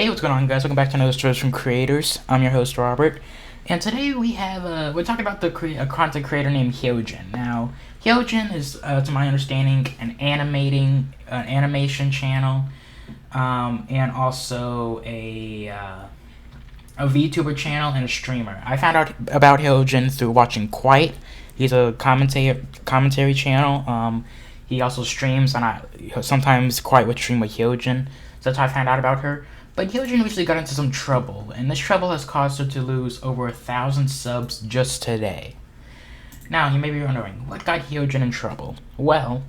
Hey, what's going on, guys? Welcome back to another Stories from Creators. I'm your host, Robert, and today we're talking about a content creator named Hyojin. Now, Hyojin is, to my understanding, an animation channel, and also a VTuber channel and a streamer. I found out about Hyojin through watching Quite. He's a commentary channel. He also streams, and sometimes Quite would stream with Hyojin. So that's how I found out about her. But Hyojin recently got into some trouble, and this trouble has caused her to lose over 1,000 subs just today. Now, you may be wondering, what got Hyojin in trouble? Well,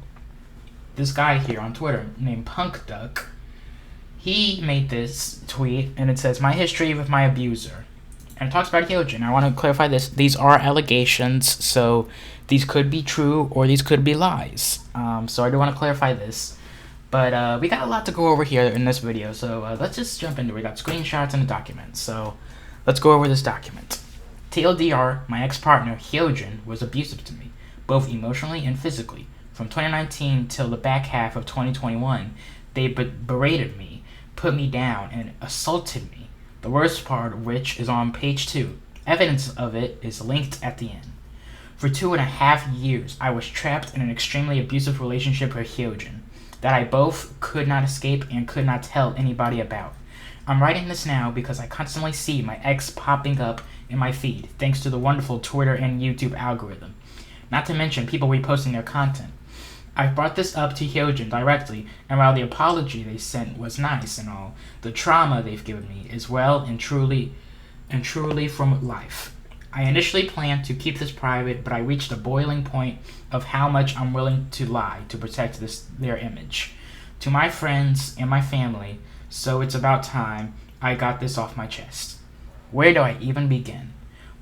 this guy here on Twitter named PunkDuck, he made this tweet, and it says, "My history with my abuser." And it talks about Hyojin. I want to clarify this. These are allegations, so these could be true or these could be lies. So I do want to clarify this. But we got a lot to go over here in this video, so let's just jump into it. We got screenshots and a document, so let's go over this document. TLDR, my ex-partner, Hyojin, was abusive to me, both emotionally and physically. From 2019 till the back half of 2021, they berated me, put me down, and assaulted me. The worst part of which is on page 2. Evidence of it is linked at the end. For 2.5 years, I was trapped in an extremely abusive relationship with Hyojin that I both could not escape and could not tell anybody about. I'm writing this now because I constantly see my ex popping up in my feed, thanks to the wonderful Twitter and YouTube algorithm. Not to mention people reposting their content. I've brought this up to Hyojin directly, and while the apology they sent was nice and all, the trauma they've given me is well and truly from life. I initially planned to keep this private, but I reached a boiling point of how much I'm willing to lie to protect their image. To my friends and my family, so it's about time I got this off my chest. Where do I even begin?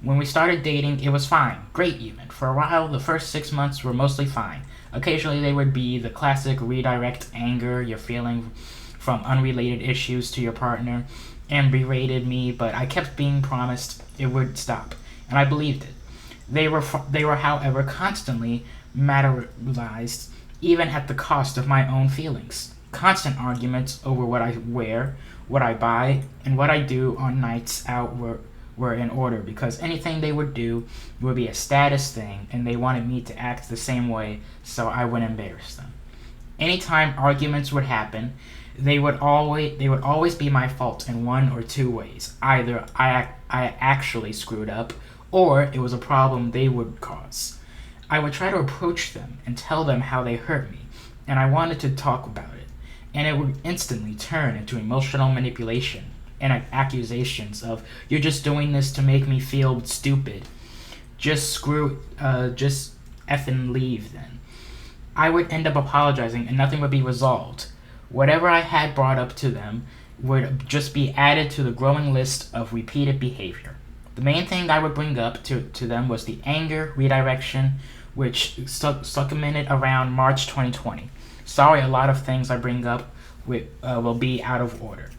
When we started dating, it was fine, great even. For a while, the first 6 months were mostly fine. Occasionally, they would be the classic redirect anger you're feeling from unrelated issues to your partner, and berated me, but I kept being promised it would stop. And I believed it. They were, however, constantly materialized, even at the cost of my own feelings. Constant arguments over what I wear, what I buy, and what I do on nights out were in order, because anything they would do would be a status thing, and they wanted me to act the same way so I wouldn't embarrass them. Anytime arguments would happen, they would always be my fault in one or two ways. Either I actually screwed up, or it was a problem they would cause. I would try to approach them and tell them how they hurt me, and I wanted to talk about it, and it would instantly turn into emotional manipulation and accusations of, "You're just doing this to make me feel stupid. Just effing leave then." I would end up apologizing and nothing would be resolved. Whatever I had brought up to them would just be added to the growing list of repeated behavior. The main thing I would bring up to them was the anger redirection, which succeeded around March 2020. Sorry, a lot of things I bring up will be out of order.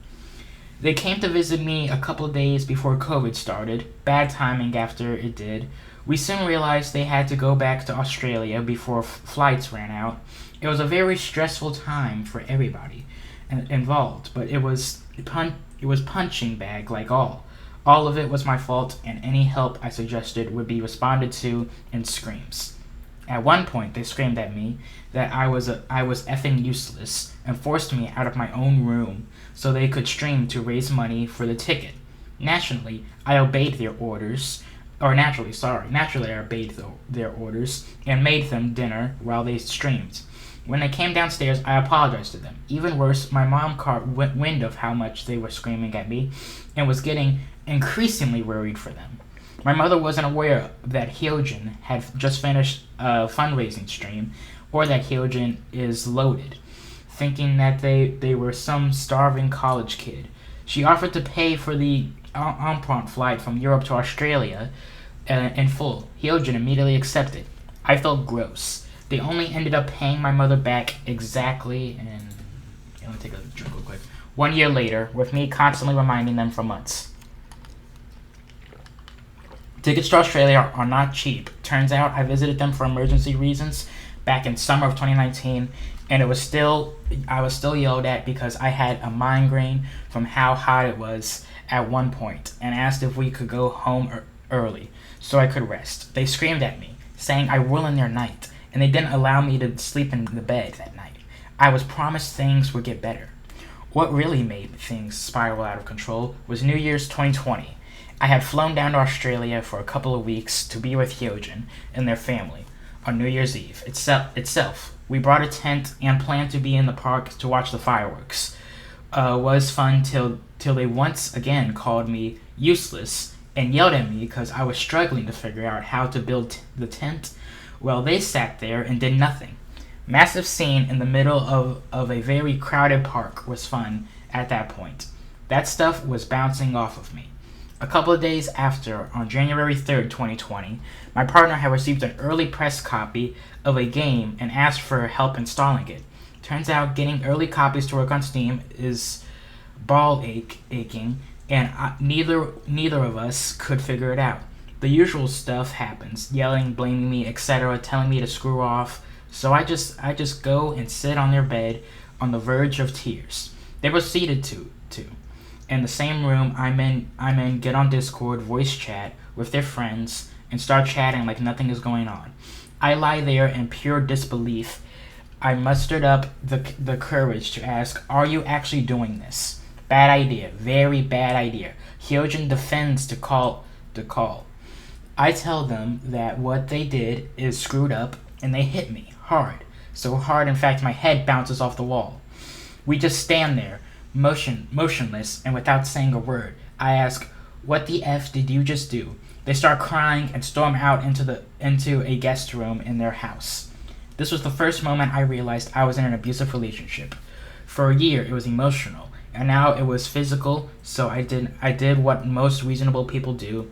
They came to visit me a couple of days before COVID started. Bad timing after it did. We soon realized they had to go back to Australia before flights ran out. It was a very stressful time for everybody involved, but it was punching bag like all. All of it was my fault, and any help I suggested would be responded to in screams. At one point, they screamed at me that I was effing useless and forced me out of my own room so they could stream to raise money for the ticket. Naturally, I obeyed their orders, Naturally, I obeyed their orders and made them dinner while they streamed. When they came downstairs, I apologized to them. Even worse, my mom caught wind of how much they were screaming at me and was getting increasingly worried for them. My mother wasn't aware that Hyojin had just finished a fundraising stream or that Hyojin is loaded, thinking that they were some starving college kid. She offered to pay for the en flight from Europe to Australia in full. Hyojin immediately accepted. I felt gross. They only ended up paying my mother back exactly, and let me take a drink real quick, 1 year later, with me constantly reminding them for months. Tickets to Australia are not cheap. Turns out I visited them for emergency reasons, back in summer of 2019, and I was still yelled at because I had a migraine from how hot it was at one point, and asked if we could go home early so I could rest. They screamed at me, saying I ruined their night, and they didn't allow me to sleep in the bed that night. I was promised things would get better. What really made things spiral out of control was New Year's 2020. I had flown down to Australia for a couple of weeks to be with Hyojin and their family on New Year's Eve itself. We brought a tent and planned to be in the park to watch the fireworks. Was fun till they once again called me useless and yelled at me because I was struggling to figure out how to build the tent. Well, they sat there and did nothing. Massive scene in the middle of a very crowded park was fun at that point. That stuff was bouncing off of me. A couple of days after, on January 3rd, 2020, my partner had received an early press copy of a game and asked for help installing it. Turns out getting early copies to work on Steam is aching, and neither of us could figure it out. The usual stuff happens, yelling, blaming me, etc., telling me to screw off. So I just go and sit on their bed on the verge of tears. They proceeded to. In the same room I'm in, get on Discord, voice chat with their friends, and start chatting like nothing is going on. I lie there in pure disbelief. I mustered up the courage to ask, are you actually doing this? Bad idea. Very bad idea. Hyojin defends to call. I tell them that what they did is screwed up, and they hit me hard. So hard, in fact, my head bounces off the wall. We just stand there, motionless, and without saying a word. I ask, what the F did you just do? They start crying and storm out into a guest room in their house. This was the first moment I realized I was in an abusive relationship. For a year, it was emotional, and now it was physical, so I did what most reasonable people do.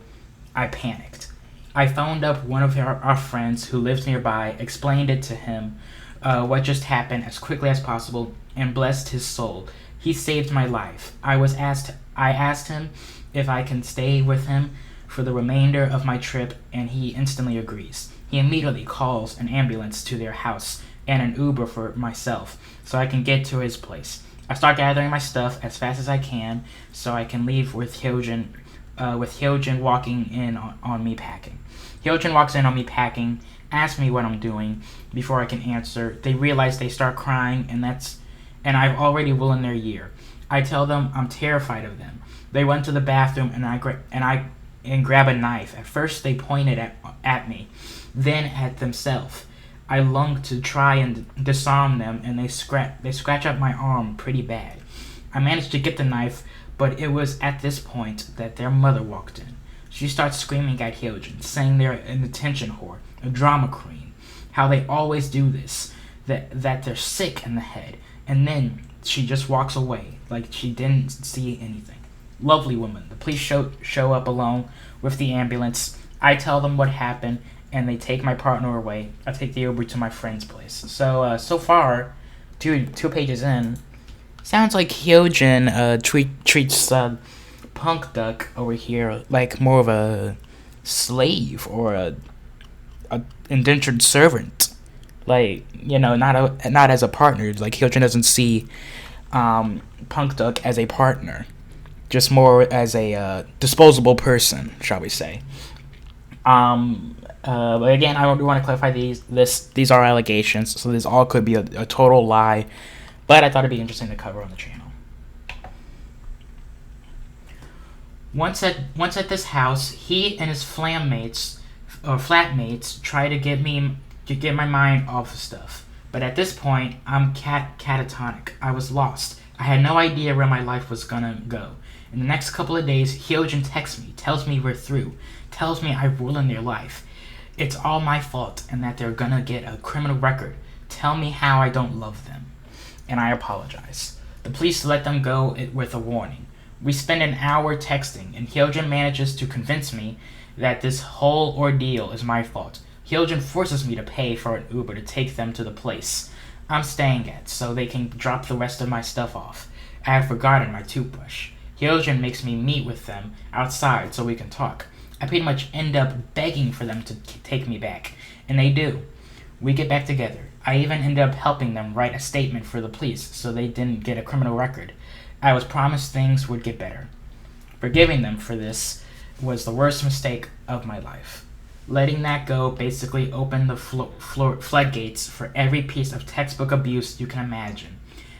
I panicked. I phoned up one of our friends who lives nearby, explained it to him, what just happened as quickly as possible, and blessed his soul. He saved my life. I asked him if I can stay with him for the remainder of my trip, and he instantly agrees. He immediately calls an ambulance to their house and an Uber for myself so I can get to his place. I start gathering my stuff as fast as I can so I can leave with Hyojin walking in on me packing. Hyojin walks in on me packing, asks me what I'm doing. Before I can answer, they realize, they start crying, and I've already ruined their year. I tell them I'm terrified of them. They run to the bathroom and grab a knife. At first they pointed at me, then at themselves. I lunged to try and disarm them, and they scratch up my arm pretty bad. I managed to get the knife, but it was at this point that their mother walked in. She starts screaming at Hyojin, saying they're an attention whore, a drama queen, how they always do this, that they're sick in the head, and then she just walks away like she didn't see anything. Lovely woman. The police show up alone with the ambulance. I tell them what happened, and they take my partner away. I take the Uber to my friend's place. So far, two pages in, sounds like Hyojin treats Punk Duck over here like more of a slave or a indentured servant. Like, not as a partner. Like, Hyojin doesn't see Punk Duck as a partner, just more as a disposable person, shall we say. But again, I do want to clarify these are allegations, so this all could be a total lie, but I thought it'd be interesting to cover on the channel. Once at this house, he and his flatmates try to get my mind off of stuff. But at this point, I'm catatonic. I was lost. I had no idea where my life was gonna go. In the next couple of days, Hyojin texts me, tells me we're through, tells me I ruined their life. It's all my fault, and that they're gonna get a criminal record. Tell me how I don't love them. And I apologize. The police let them go with a warning. We spend an hour texting, and Hyojin manages to convince me that this whole ordeal is my fault. Hyojin forces me to pay for an Uber to take them to the place I'm staying at so they can drop the rest of my stuff off. I have forgotten my toothbrush. Hyojin makes me meet with them outside so we can talk. I pretty much end up begging for them to take me back, and they do. We get back together. I even ended up helping them write a statement for the police so they didn't get a criminal record. I was promised things would get better. Forgiving them for this was the worst mistake of my life. Letting that go basically opened the floodgates for every piece of textbook abuse you can imagine.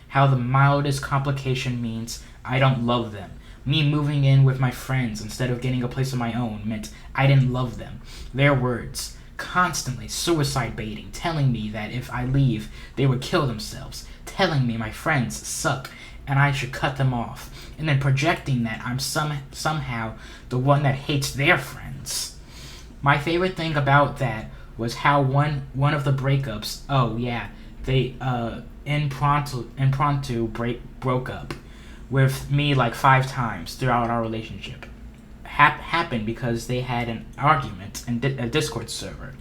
How the mildest complication means I don't love them. Me moving in with my friends instead of getting a place of my own meant I didn't love them. Their words, constantly suicide baiting, telling me that if I leave, they would kill themselves, telling me my friends suck and I should cut them off, and then projecting that I'm somehow the one that hates their friends. My favorite thing about that was how one of the breakups, they impromptu broke up with me like 5 times throughout our relationship. Happened because they had an argument in a Discord server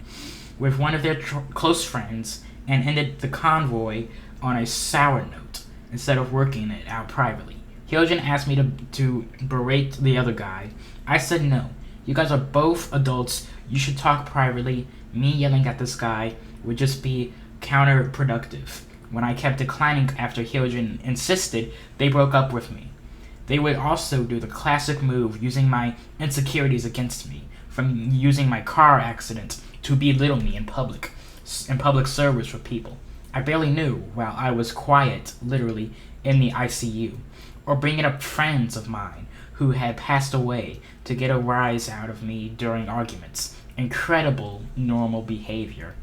with one of their close friends and ended the convoy on a sour note instead of working it out privately. Hyojin asked me to berate the other guy. I said no. You guys are both adults. You should talk privately. Me yelling at this guy would just be counterproductive. When I kept declining after Hyojin insisted, they broke up with me. They would also do the classic move using my insecurities against me, from using my car accident to belittle me in public servers for people I barely knew while I was quiet, literally, in the ICU, or bringing up friends of mine who had passed away to get a rise out of me during arguments. Incredible normal behavior.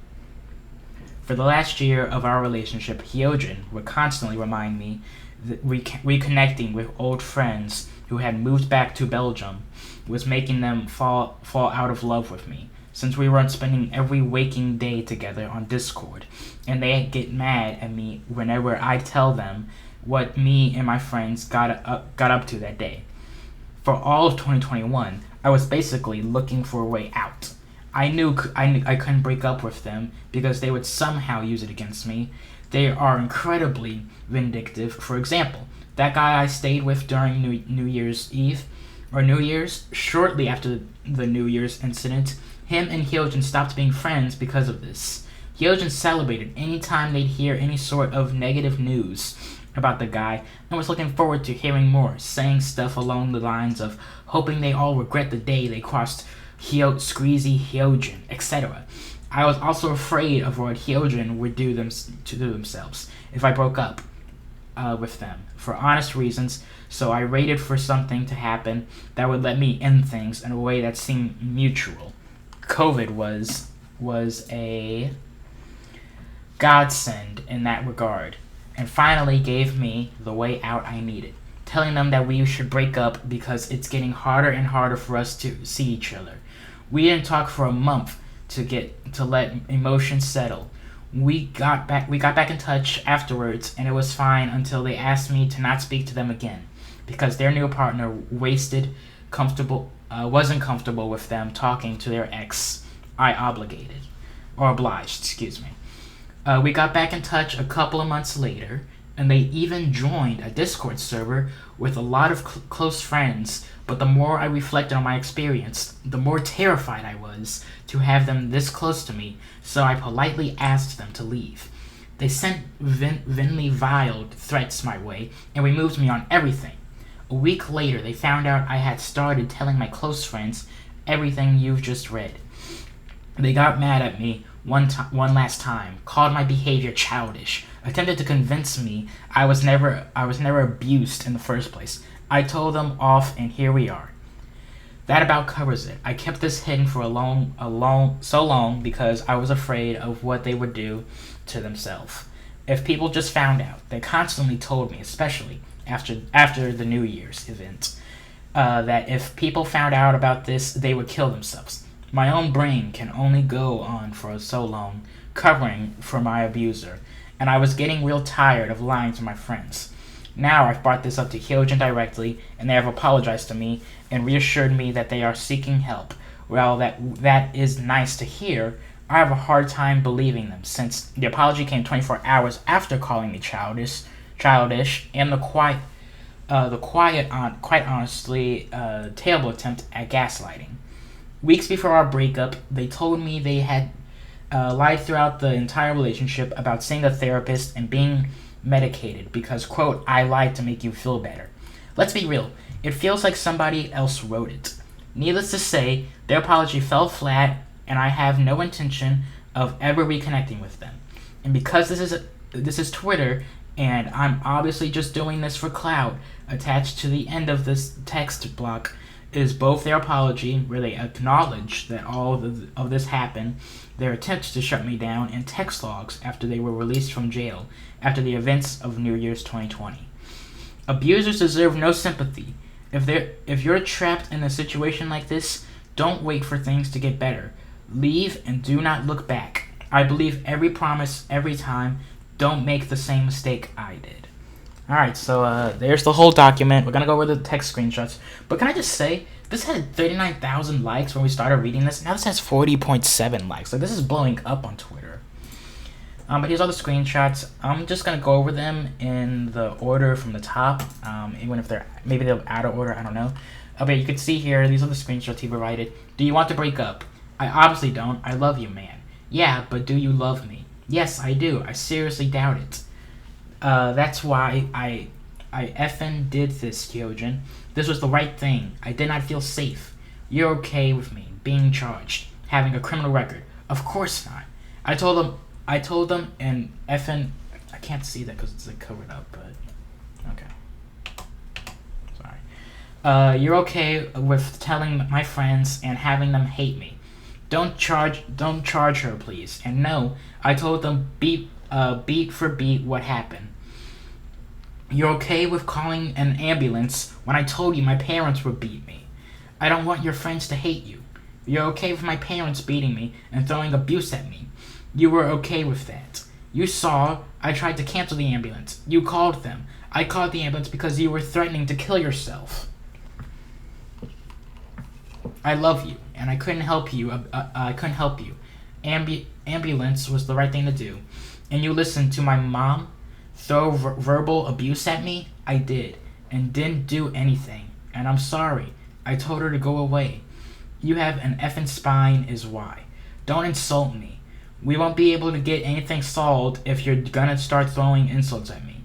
For the last year of our relationship, Hyojin would constantly remind me that reconnecting with old friends who had moved back to Belgium was making them fall out of love with me, since we weren't spending every waking day together on Discord, and they get mad at me whenever I tell them what me and my friends got up to that day. For all of 2021, I was basically looking for a way out. I knew I couldn't break up with them because they would somehow use it against me. They are incredibly vindictive. For example, that guy I stayed with during New Year's Eve, or New Year's, shortly after the New Year's incident, him and Hyojin stopped being friends because of this. Hyojin celebrated any time they'd hear any sort of negative news about the guy and was looking forward to hearing more, saying stuff along the lines of hoping they all regret the day they crossed Screezy Hyojin, etc. I was also afraid of what Hyojin would do to themselves if I broke up with them, for honest reasons, so I waited for something to happen that would let me end things in a way that seemed mutual. COVID was a godsend in that regard, and finally gave me the way out I needed, telling them that we should break up because it's getting harder and harder for us to see each other. We didn't talk for a month to let emotions settle. We got back in touch afterwards, and it was fine until they asked me to not speak to them again because their new partner wasn't comfortable with them talking to their ex. I obliged. We got back in touch a couple of months later, and they even joined a Discord server with a lot of close friends, but the more I reflected on my experience, the more terrified I was to have them this close to me, so I politely asked them to leave. They sent thinly veiled threats my way and removed me on everything. A week later, they found out I had started telling my close friends everything you've just read. They got mad at me one last time, called my behavior childish, attempted to convince me I was never abused in the first place. I told them off, and here we are. That about covers it. I kept this hidden for so long because I was afraid of what they would do to themselves if people just found out. They constantly told me, especially after the New Year's event, that if people found out about this, they would kill themselves. My own brain can only go on for so long, covering for my abuser, and I was getting real tired of lying to my friends. Now I've brought this up to Hyojin directly, and they have apologized to me and reassured me that they are seeking help. While that is nice to hear, I have a hard time believing them, since the apology came 24 hours after calling me childish, and quite honestly, terrible attempt at gaslighting. Weeks before our breakup, they told me they had Lied throughout the entire relationship about seeing a therapist and being medicated because, quote, I lied to make you feel better. Let's be real, it feels like somebody else wrote it. Needless to say, their apology fell flat, and I have no intention of ever reconnecting with them. And because this is Twitter, and I'm obviously just doing this for clout, attached to the end of this text block is both their apology, where they acknowledge that all of this happened, their attempts to shut me down, and text logs after they were released from jail after the events of New Year's 2020. Abusers deserve no sympathy. If you're trapped in a situation like this, don't wait for things to get better. Leave and do not look back. I believe every promise every time. Don't make the same mistake I did. Alright, so there's the whole document. We're going to go over the text screenshots. But can I just say, this had 39,000 likes when we started reading this. Now this has 40.7 likes. Like, this is blowing up on Twitter. But here's all the screenshots. I'm just going to go over them in the order from the top. Even if maybe they're out of order, I don't know. But you can see here, these are the screenshots he provided. Do you want to break up? I obviously don't. I love you, man. Yeah, but do you love me? Yes, I do. I seriously doubt it. That's why I effing did this, Hyojin. This was the right thing. I did not feel safe. You're okay with me being charged, having a criminal record? Of course not. I told them, and effing, I can't see that because it's like covered up, but okay. Sorry. You're okay with telling my friends and having them hate me. Don't charge her, please. And no, I told them beat for beat what happened. You're okay with calling an ambulance when I told you my parents would beat me. I don't want your friends to hate you. You're okay with my parents beating me and throwing abuse at me. You were okay with that. You saw I tried to cancel the ambulance. You called them. I called the ambulance because you were threatening to kill yourself. I love you, and I couldn't help you. Ambulance was the right thing to do. And you listened to my mom throw verbal abuse at me? I did, and didn't do anything. And I'm sorry. I told her to go away. You have an effing spine is why. Don't insult me. We won't be able to get anything solved if you're gonna start throwing insults at me.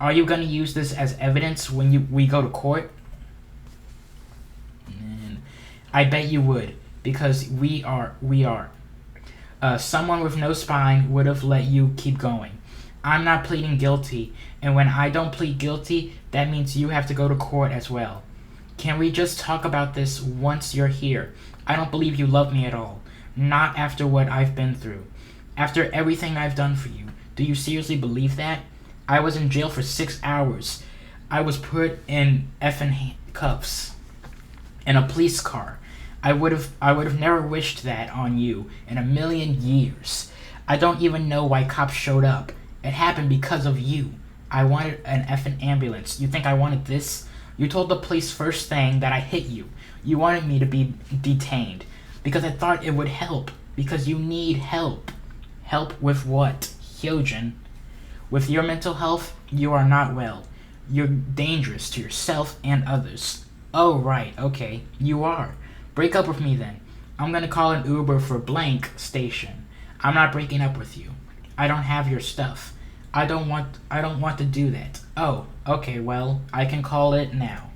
Are you gonna use this as evidence when we go to court? I bet you would, because we are. Someone with no spine would have let you keep going. I'm not pleading guilty, and when I don't plead guilty, that means you have to go to court as well. Can we just talk about this once you're here? I don't believe you love me at all. Not after what I've been through. After everything I've done for you. Do you seriously believe that? I was in jail for 6 hours. I was put in effing cuffs. In a police car. I would have never wished that on you in a million years. I don't even know why cops showed up. It happened because of you. I wanted an effing ambulance. You think I wanted this? You told the police first thing that I hit you. You wanted me to be detained because I thought it would help. Because you need help. Help with what, Hyojin? With your mental health, you are not well. You're dangerous to yourself and others. Oh, right, okay, you are. Break up with me then. I'm gonna call an Uber for blank station. I'm not breaking up with you. I don't have your stuff. I don't want to do that. Oh, okay, well, I can call it now.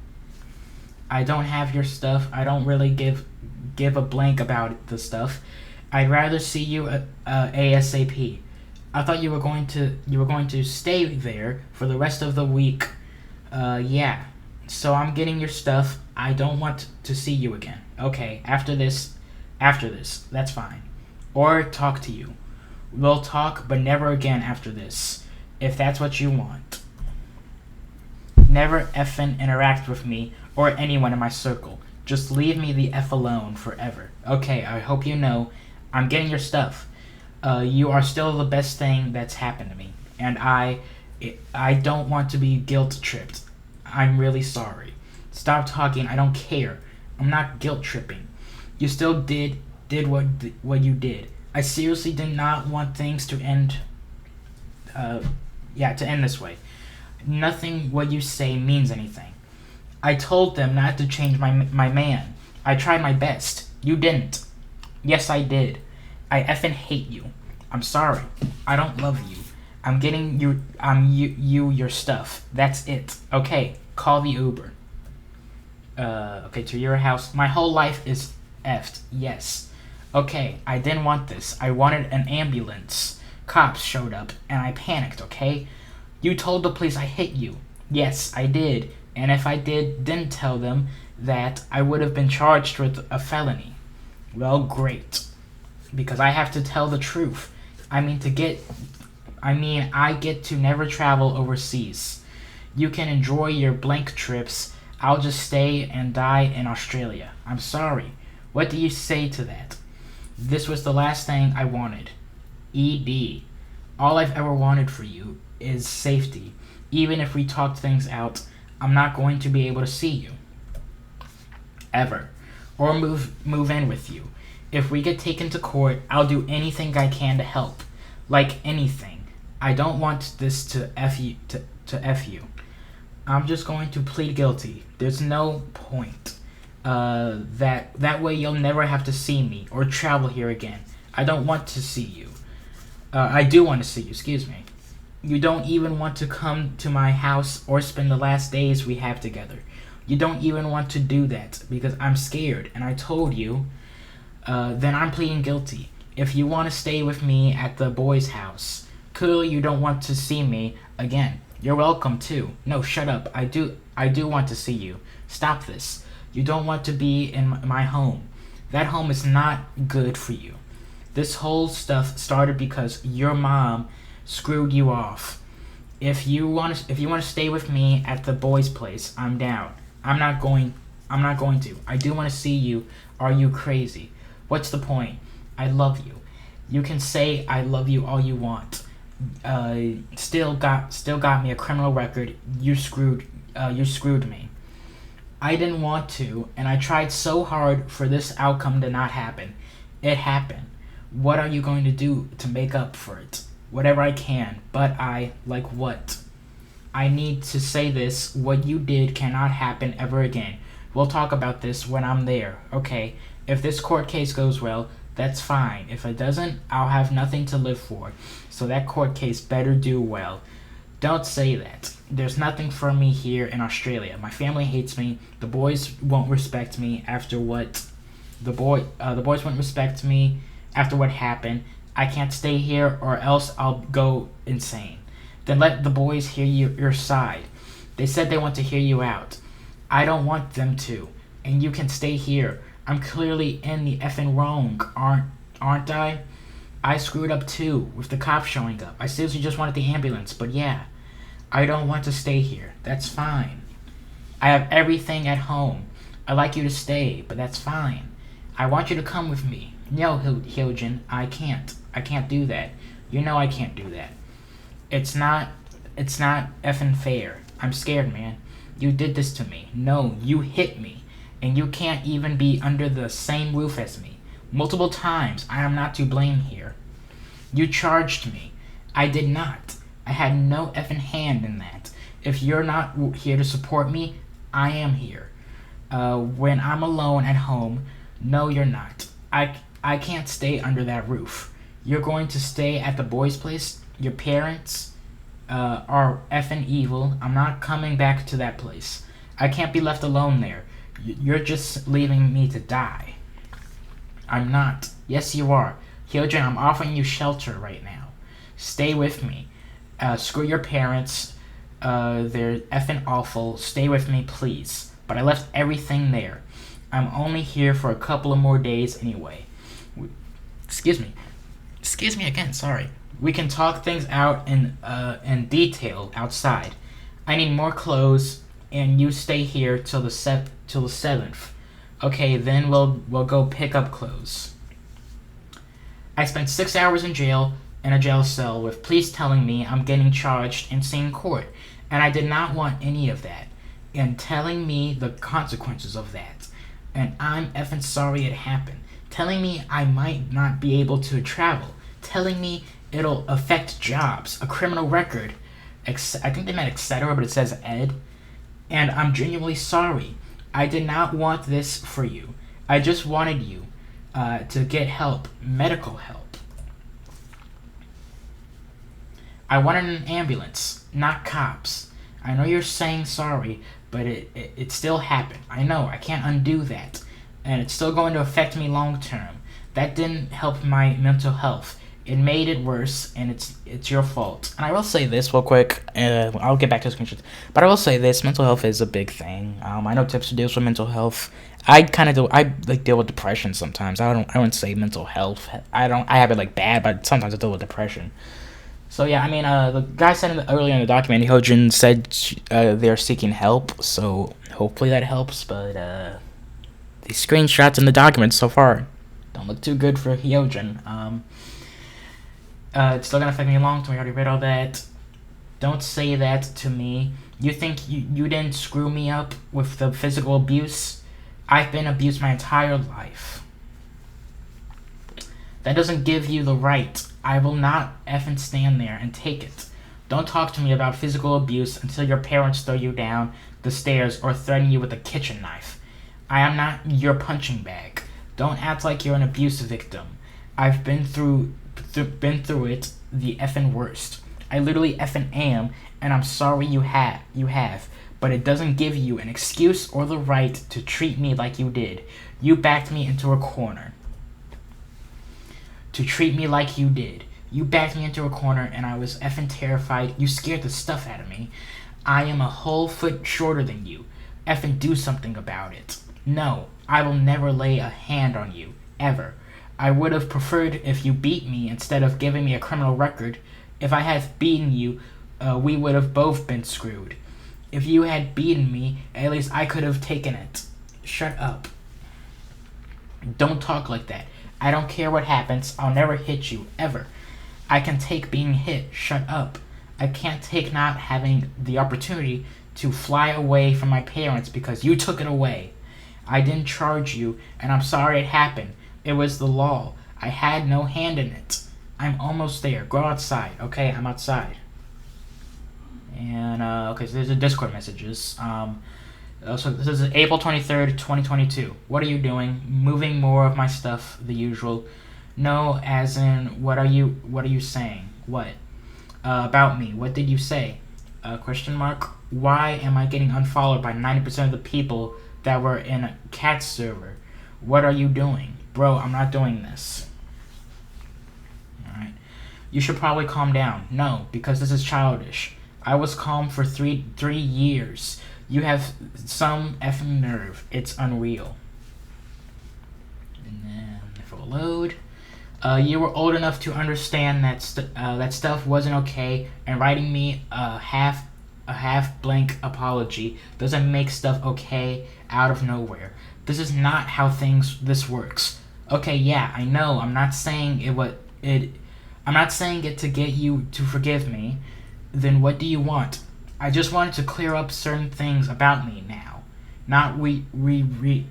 I don't have your stuff. I don't really give a blank about the stuff. I'd rather see you ASAP. I thought you were going to stay there for the rest of the week. Yeah. So I'm getting your stuff. I don't want to see you again. Okay, after this, that's fine. Or talk to you. We'll talk, but never again after this, if that's what you want. Never effing interact with me or anyone in my circle. Just leave me the F alone forever. Okay, I hope you know I'm getting your stuff. You are still the best thing that's happened to me, and I don't want to be guilt tripped. I'm really sorry. Stop talking. I don't care. I'm not guilt tripping. You still did what you did. I seriously did not want things to end. To end this way. Nothing what you say means anything. I told them not to change my man. I tried my best. You didn't. Yes, I did. I effing hate you. I'm sorry. I don't love you. I'm getting you your stuff. That's it. Okay, call the Uber. Okay, to your house. My whole life is effed. Yes. Okay, I didn't want this. I wanted an ambulance. Cops showed up, and I panicked, okay? You told the police I hit you. Yes, I did. And if I didn't tell them that, I would have been charged with a felony. Well, great. Because I have to tell the truth. I get to never travel overseas. You can enjoy your blank trips. I'll just stay and die in Australia. I'm sorry. What do you say to that? This was the last thing I wanted. ED. All I've ever wanted for you is safety. Even if we talked things out, I'm not going to be able to see you. Ever. Or move in with you. If we get taken to court, I'll do anything I can to help. Like anything. I don't want this to F you. I'm just going to plead guilty. There's no point. That way you'll never have to see me or travel here again. I don't want to see you. I do want to see you, excuse me. You don't even want to come to my house or spend the last days we have together. You don't even want to do that because I'm scared and I told you. Then I'm pleading guilty. If you want to stay with me at the boys' house, clearly you don't want to see me again. You're welcome too. No, shut up. I do want to see you. Stop this. You don't want to be in my home. That home is not good for you. This whole stuff started because your mom screwed you off. If you want to stay with me at the boys' place, I'm down. I'm not going to. I do want to see you. Are you crazy? What's the point? I love you. You can say I love you all you want. Still got me a criminal record. You screwed me. I didn't want to, and I tried so hard for this outcome to not happen. It happened. What are you going to do to make up for it? Whatever I can, but like what? I need to say this. What you did cannot happen ever again. We'll talk about this when I'm there, okay? If this court case goes well, that's fine. If it doesn't, I'll have nothing to live for. So that court case better do well. Don't say that. There's nothing for me here in Australia. My family hates me. The boys won't respect me after what the boys won't respect me after what happened. I can't stay here or else I'll go insane. Then let the boys hear your side. They said they want to hear you out. I don't want them to. And you can stay here. I'm clearly in the effing wrong, aren't I? I screwed up too, with the cops showing up. I seriously just wanted the ambulance, but yeah. I don't want to stay here. That's fine. I have everything at home. I'd like you to stay, but that's fine. I want you to come with me. No, Hyojin, I can't. I can't do that. You know I can't do that. It's not effing fair. I'm scared, man. You did this to me. No, you hit me. And you can't even be under the same roof as me. Multiple times. I am not to blame here. You charged me. I did not. I had no effing hand in that. If you're not here to support me, I am here. When I'm alone at home, no, you're not. I can't stay under that roof. You're going to stay at the boys' place? Your parents are effing evil. I'm not coming back to that place. I can't be left alone there. You're just leaving me to die. I'm not. Yes, you are. Hyojin, I'm offering you shelter right now. Stay with me. Screw your parents. They're effing awful. Stay with me, please. But I left everything there. I'm only here for a couple of more days anyway. Excuse me. Excuse me again, sorry. We can talk things out in detail outside. I need more clothes, and you stay here till the 7th. Okay, then we'll go pick up clothes. I spent 6 hours in a jail cell with police telling me I'm getting charged and seeing court, and I did not want any of that, and telling me the consequences of that. And I'm effing sorry it happened. Telling me I might not be able to travel. Telling me it'll affect jobs, a criminal record. I think they meant etc., but it says ed. And I'm genuinely sorry. I did not want this for you. I just wanted you. to get help, medical help. I wanted an ambulance, not cops. I know you're saying sorry, but it still happened. I know, I can't undo that. And it's still going to affect me long term. That didn't help my mental health. It made it worse, and it's your fault. And I will say this real quick. I'll get back to the screenshots, but I will say this: mental health is a big thing. I know Tips deals with mental health. I kind of do. I deal with depression sometimes. I don't say mental health. I have it bad, but sometimes I deal with depression. So yeah, I mean, the guy said earlier in the document, Hyojin said they're seeking help. So hopefully that helps. But these screenshots in the documents so far don't look too good for Hyojin. It's still gonna affect me long term. We already read all that. Don't say that to me. You think you didn't screw me up with the physical abuse? I've been abused my entire life. That doesn't give you the right. I will not effing stand there and take it. Don't talk to me about physical abuse until your parents throw you down the stairs or threaten you with a kitchen knife. I am not your punching bag. Don't act like you're an abuse victim. I've been through it the effing worst. I literally effing am, and I'm sorry you have, but it doesn't give you an excuse or the right to treat me like you did. You backed me into a corner. To treat me like you did. You backed me into a corner, and I was effing terrified. You scared the stuff out of me. I am a whole foot shorter than you. Effing do something about it. No, I will never lay a hand on you, ever. I would have preferred if you beat me instead of giving me a criminal record. If I had beaten you, we would have both been screwed. If you had beaten me, at least I could have taken it. Shut up. Don't talk like that. I don't care what happens. I'll never hit you, ever. I can take being hit. Shut up. I can't take not having the opportunity to fly away from my parents because you took it away. I didn't charge you, and I'm sorry it happened. It was the law. I had no hand in it. I'm almost there. Go outside. Okay, I'm outside. And, okay, so there's the Discord messages. So this is April 23rd, 2022. What are you doing? Moving more of my stuff, the usual. No, as in, what are you saying? What? About me. What did you say? Question mark. Why am I getting unfollowed by 90% of the people that were in a cat server? What are you doing? Bro, I'm not doing this. Alright. You should probably calm down. No, because this is childish. I was calm for three years. You have some effing nerve. It's unreal. And then if it will load. You were old enough to understand that stuff wasn't okay, and writing me a half blank apology doesn't make stuff okay out of nowhere. This is not how this works. Okay, yeah, I know. I'm not saying it to get you to forgive me. Then what do you want? I just wanted to clear up certain things about me now. Not reading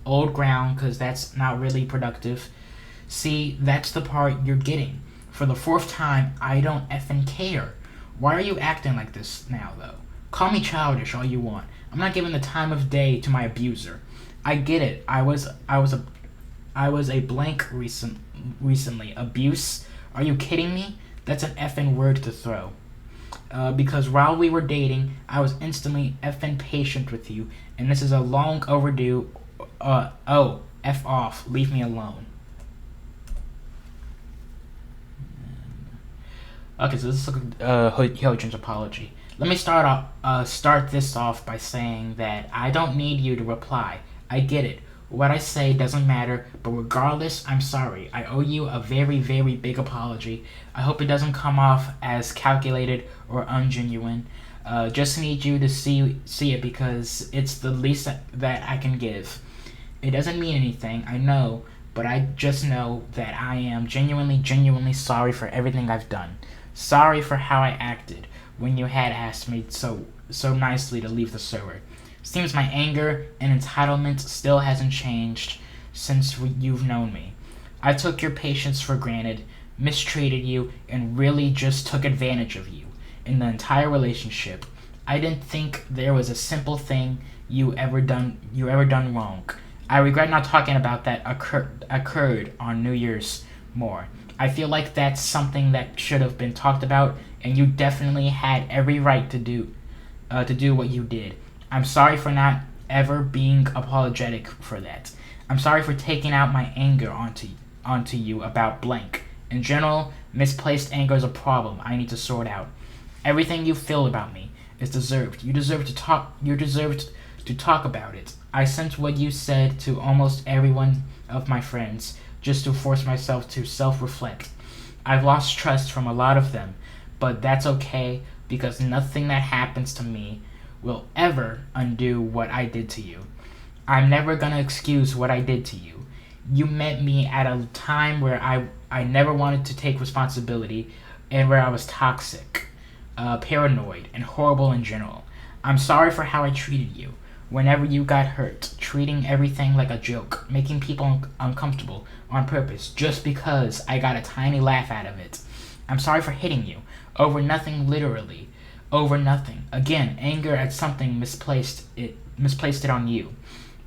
old ground, because that's not really productive. See, that's the part you're getting. For the fourth time, I don't effing care. Why are you acting like this now, though? Call me childish all you want. I'm not giving the time of day to my abuser. I get it. I was a blank recently. Abuse? Are you kidding me? That's an effing word to throw. Because while we were dating, I was instantly effing patient with you, and this is a long overdue. F off. Leave me alone. Okay, so this is Hyojin's apology. Let me start this off by saying that I don't need you to reply. I get it. What I say doesn't matter, but regardless, I'm sorry. I owe you a very, very big apology. I hope it doesn't come off as calculated or ungenuine. Just need you to see it because it's the least that I can give. It doesn't mean anything, I know, but I just know that I am genuinely sorry for everything I've done. Sorry for how I acted when you had asked me so nicely to leave the server. Seems my anger and entitlement still hasn't changed since you've known me. I took your patience for granted, mistreated you, and really just took advantage of you in the entire relationship. I didn't think there was a simple thing you ever done wrong. I regret not talking about that occurred on New Year's more. I feel like that's something that should have been talked about, and you definitely had every right to do what you did. I'm sorry for not ever being apologetic for that. I'm sorry for taking out my anger onto you about blank. In general, misplaced anger is a problem I need to sort out. Everything you feel about me is deserved. You deserve to talk. You deserved to talk about it. I sent what you said to almost every one of my friends just to force myself to self-reflect. I've lost trust from a lot of them, but that's okay because nothing that happens to me will ever undo what I did to you. I'm never gonna excuse what I did to you. You met me at a time where I never wanted to take responsibility and where I was toxic, paranoid, and horrible in general. I'm sorry for how I treated you. Whenever you got hurt, treating everything like a joke, making people uncomfortable on purpose just because I got a tiny laugh out of it. I'm sorry for hitting you over nothing, literally over nothing. Again, anger at something misplaced it on you.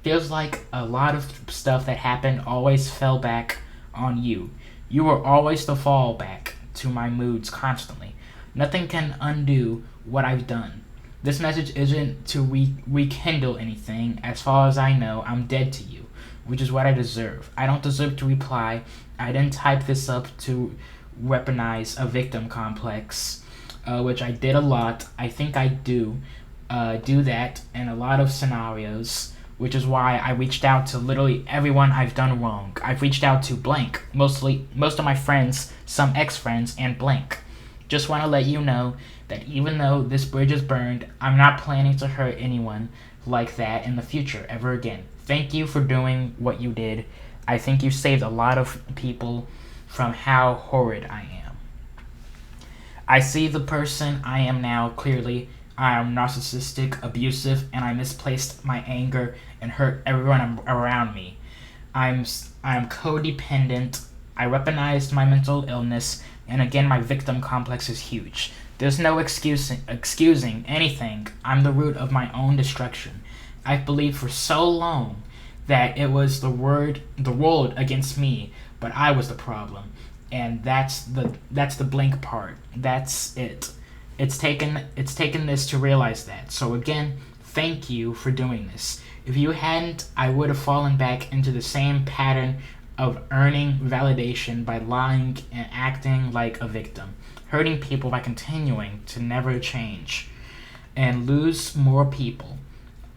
Feels like a lot of stuff that happened always fell back on you. You were always the fallback to my moods constantly. Nothing can undo what I've done. This message isn't to rekindle anything. As far as I know, I'm dead to you, which is what I deserve. I don't deserve to reply. I didn't type this up to weaponize a victim complex, which I did a lot. I think I do that in a lot of scenarios, which is why I reached out to literally everyone I've done wrong. I've reached out to blank, most of my friends, some ex-friends, and blank. Just want to let you know that even though this bridge is burned, I'm not planning to hurt anyone like that in the future ever again. Thank you for doing what you did. I think you saved a lot of people from how horrid I am. I see the person I am now clearly. I am narcissistic, abusive, and I misplaced my anger and hurt everyone around me. I'm codependent. I weaponized my mental illness, and again, my victim complex is huge. There's no excusing anything. I'm the root of my own destruction. I've believed for so long that it was the world against me, but I was the problem, and that's the blank part. That's it. It's taken this to realize that. So again, thank you for doing this. If you hadn't, I would have fallen back into the same pattern of earning validation by lying and acting like a victim, hurting people by continuing to never change, and lose more people.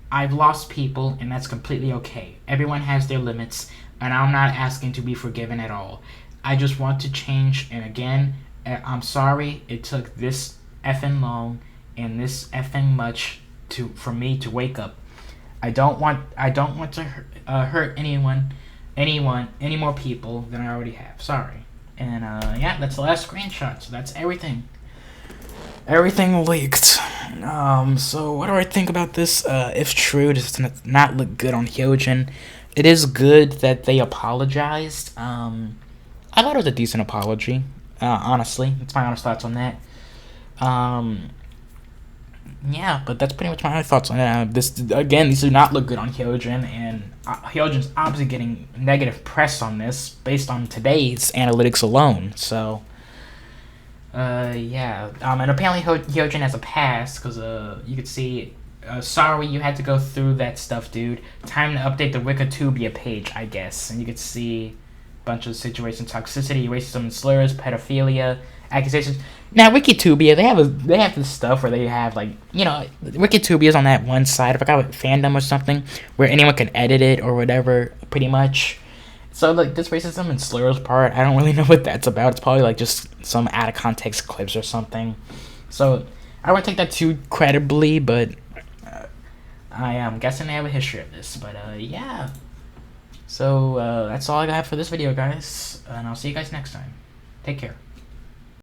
I've lost people, and that's completely okay. Everyone has their limits, and I'm not asking to be forgiven at all. I just want to change, and again, I'm sorry it took this effing long and this effing much for me to wake up. I don't want to hurt any more people than I already have. Sorry. And yeah, that's the last screenshot. So that's everything. Everything leaked. So what do I think about this? If true, does not look good on Hyojin. It is good that they apologized. I thought it was a decent apology. Honestly, that's my honest thoughts on that. Yeah, but that's pretty much my thoughts on it. These do not look good on Hyojin, and Hyojin's obviously getting negative press on this based on today's analytics alone. So, yeah, and apparently Hyojin has a pass because you could see. Sorry you had to go through that stuff, dude. Time to update the Wikitubia page, I guess, and you could see a bunch of situations: toxicity, racism and slurs, pedophilia, accusations. Now, Wikitubia, they have this stuff where they have, like, you know, Wikitubia is on that one side, I forgot what, fandom or something, where anyone can edit it or whatever, pretty much. So, like, this racism and slurs part, I don't really know what that's about. It's probably, like, just some out-of-context clips or something. So, I wouldn't take that too credibly, but I am guessing they have a history of this. But, yeah. So, that's all I got for this video, guys, and I'll see you guys next time. Take care.